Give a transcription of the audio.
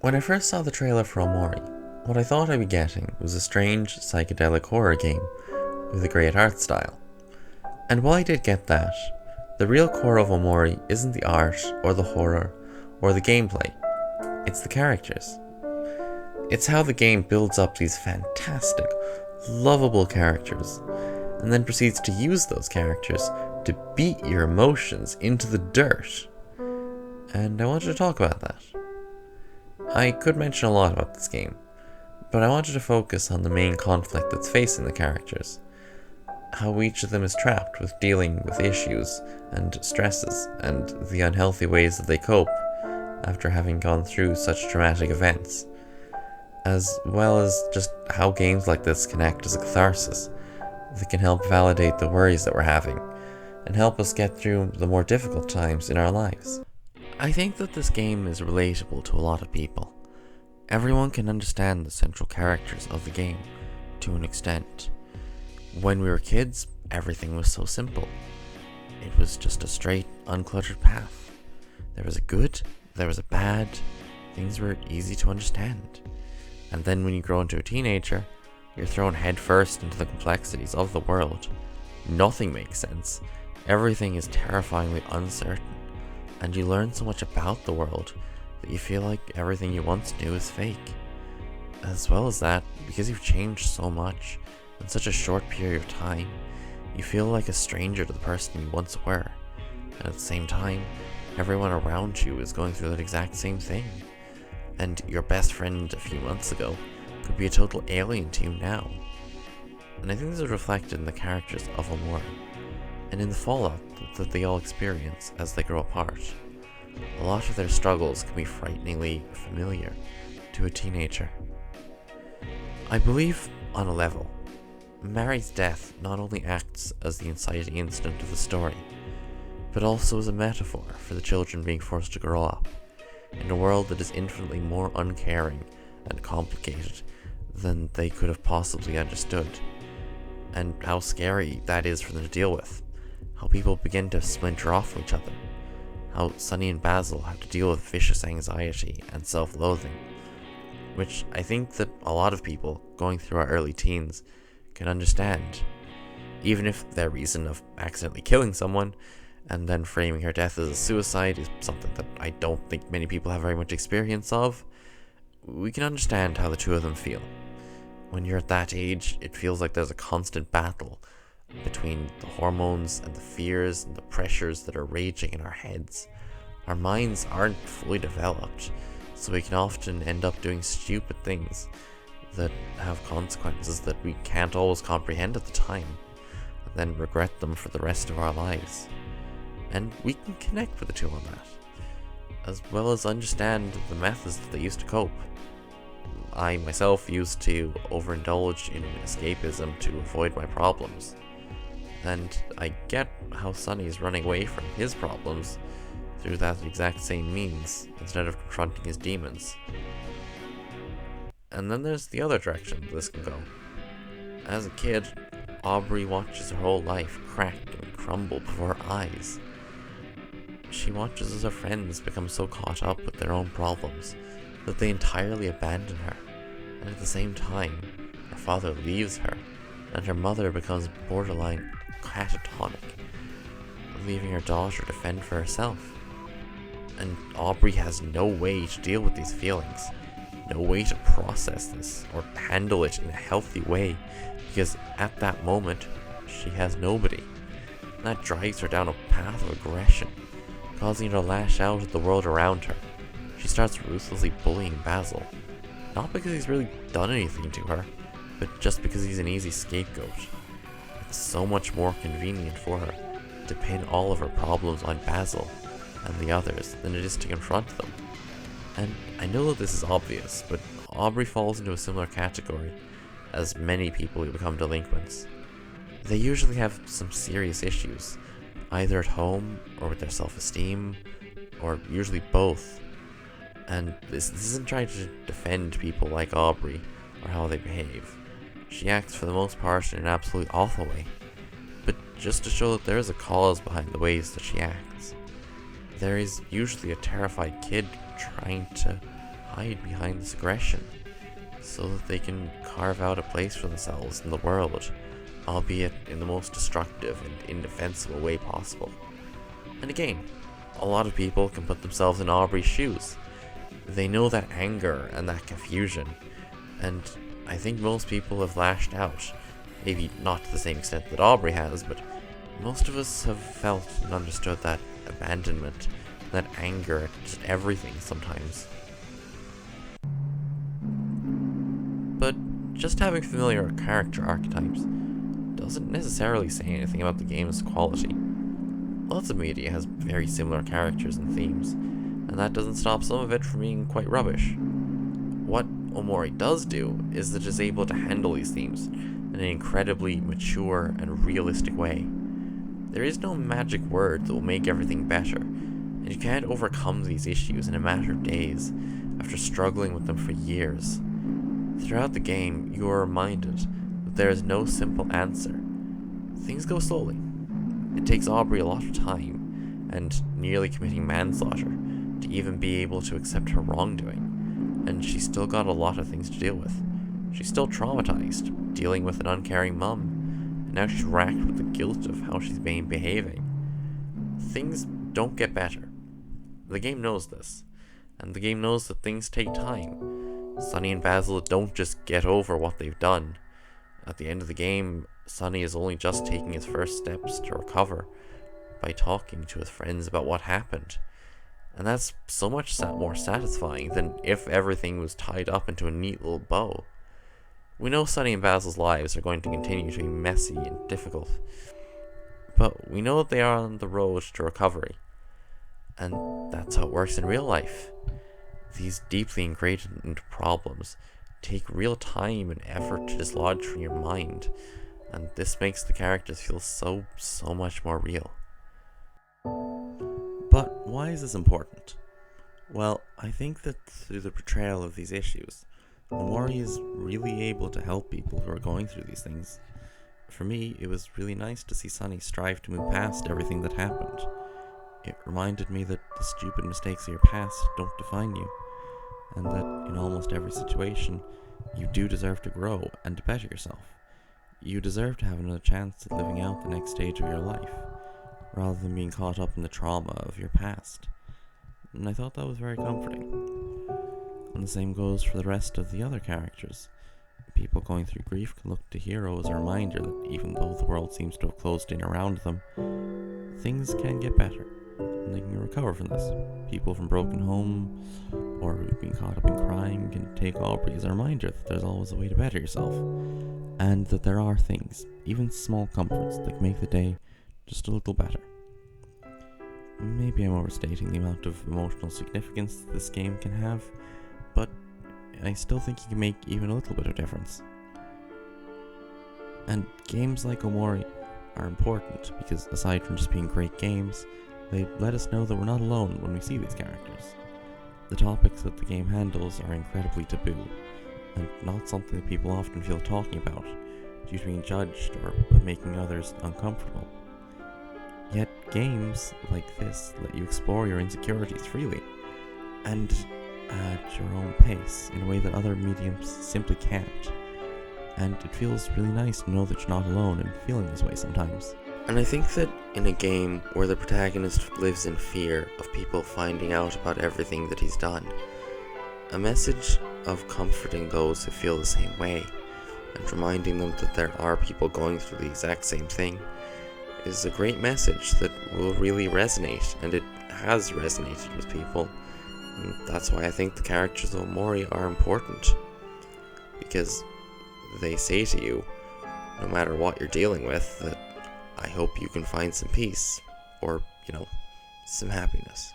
When I first saw the trailer for Omori, what I thought I'd be getting was a strange psychedelic horror game with a great art style. And while I did get that, the real core of Omori isn't the art or the horror or the gameplay, it's the characters. It's how the game builds up these fantastic, lovable characters and then proceeds to use those characters to beat your emotions into the dirt. And I wanted to talk about that. I could mention a lot about this game, but I wanted to focus on the main conflict that's facing the characters. How each of them is trapped with dealing with issues and stresses and the unhealthy ways that they cope after having gone through such traumatic events, as well as just how games like this can act as a catharsis that can help validate the worries that we're having and help us get through the more difficult times in our lives. I think that this game is relatable to a lot of people. Everyone can understand the central characters of the game to an extent. When we were kids, everything was so simple. It was just a straight, uncluttered path. There was a good, there was a bad, things were easy to understand. And then when you grow into a teenager, you're thrown headfirst into the complexities of the world. Nothing makes sense. Everything is terrifyingly uncertain. And you learn so much about the world that you feel like everything you once knew is fake. As well as that, because you've changed so much in such a short period of time, you feel like a stranger to the person you once were. And at the same time, everyone around you is going through that exact same thing. And your best friend a few months ago could be a total alien to you now. And I think this is reflected in the characters of Omori, and in the fallout that they all experience as they grow apart. A lot of their struggles can be frighteningly familiar to a teenager. I believe, on a level, Mary's death not only acts as the inciting incident of the story, but also as a metaphor for the children being forced to grow up in a world that is infinitely more uncaring and complicated than they could have possibly understood, and how scary that is for them to deal with. How people begin to splinter off from each other. How Sunny and Basil have to deal with vicious anxiety and self-loathing, which I think that a lot of people going through our early teens can understand, even if their reason of accidentally killing someone and then framing her death as a suicide is something that I don't think many people have very much experience of. We can understand how the two of them feel. When you're at that age, it feels like there's a constant battle between the hormones and the fears and the pressures that are raging in our heads. Our minds aren't fully developed, so we can often end up doing stupid things that have consequences that we can't always comprehend at the time, and then regret them for the rest of our lives. And we can connect with the two on that, as well as understand the methods that they used to cope. I myself used to overindulge in escapism to avoid my problems. And I get how Sunny is running away from his problems through that exact same means, instead of confronting his demons. And then there's the other direction this can go. As a kid, Aubrey watches her whole life crack and crumble before her eyes. She watches as her friends become so caught up with their own problems that they entirely abandon her, and at the same time, her father leaves her, and her mother becomes borderline catatonic, leaving her daughter to fend for herself. And Aubrey has no way to deal with these feelings, no way to process this or handle it in a healthy way, because at that moment, she has nobody. And that drives her down a path of aggression, causing her to lash out at the world around her. She starts ruthlessly bullying Basil, not because he's really done anything to her, but just because he's an easy scapegoat. It's so much more convenient for her to pin all of her problems on Basil and the others than it is to confront them. And I know that this is obvious, but Aubrey falls into a similar category as many people who become delinquents. They usually have some serious issues, either at home or with their self-esteem, or usually both. And this isn't trying to defend people like Aubrey or how they behave. She acts for the most part in an absolutely awful way, but just to show that there is a cause behind the ways that she acts. There is usually a terrified kid trying to hide behind this aggression so that they can carve out a place for themselves in the world, albeit in the most destructive and indefensible way possible. And again, a lot of people can put themselves in Aubrey's shoes. They know that anger and that confusion, and I think most people have lashed out. Maybe not to the same extent that Aubrey has, but most of us have felt and understood that abandonment, that anger at just everything sometimes. But just having familiar character archetypes doesn't necessarily say anything about the game's quality. Lots of media has very similar characters and themes, and that doesn't stop some of it from being quite rubbish. What Omori does do is that it is able to handle these themes in an incredibly mature and realistic way. There is no magic word that will make everything better, and you can't overcome these issues in a matter of days after struggling with them for years. Throughout the game, you are reminded that there is no simple answer. Things go slowly. It takes Aubrey a lot of time, and nearly committing manslaughter, to even be able to accept her wrongdoing, and she's still got a lot of things to deal with. She's still traumatized, dealing with an uncaring mum, and now she's racked with the guilt of how she's been behaving. Things don't get better. The game knows this, and the game knows that things take time. Sunny and Basil don't just get over what they've done. At the end of the game, Sunny is only just taking his first steps to recover by talking to his friends about what happened. And that's so much more satisfying than if everything was tied up into a neat little bow. We know Sunny and Basil's lives are going to continue to be messy and difficult, but we know that they are on the road to recovery. And that's how it works in real life. These deeply ingrained problems take real time and effort to dislodge from your mind, and this makes the characters feel so much more real. But why is this important? Well, I think that through the portrayal of these issues, Omori is really able to help people who are going through these things. For me, it was really nice to see Sunny strive to move past everything that happened. It reminded me that the stupid mistakes of your past don't define you, and that in almost every situation, you do deserve to grow and to better yourself. You deserve to have another chance at living out the next stage of your life, rather than being caught up in the trauma of your past. And I thought that was very comforting. And the same goes for the rest of the other characters. People going through grief can look to Hero as a reminder that even though the world seems to have closed in around them, things can get better, and they can recover from this. People from broken homes, or who've been caught up in crime, can take Aubrey as a reminder that there's always a way to better yourself, and that there are things, even small comforts, that can make the day just a little better. Maybe I'm overstating the amount of emotional significance that this game can have, but I still think you can make even a little bit of difference. And games like Omori are important because aside from just being great games, they let us know that we're not alone when we see these characters. The topics that the game handles are incredibly taboo, and not something that people often feel talking about, due to being judged or making others uncomfortable. Yet games like this let you explore your insecurities freely, and at your own pace, in a way that other mediums simply can't. And it feels really nice to know that you're not alone in feeling this way sometimes. And I think that in a game where the protagonist lives in fear of people finding out about everything that he's done, a message of comforting those who feel the same way, and reminding them that there are people going through the exact same thing, is a great message that will really resonate, and it has resonated with people. And that's why I think the characters of Omori are important, because they say to you, no matter what you're dealing with, that I hope you can find some peace, or, some happiness.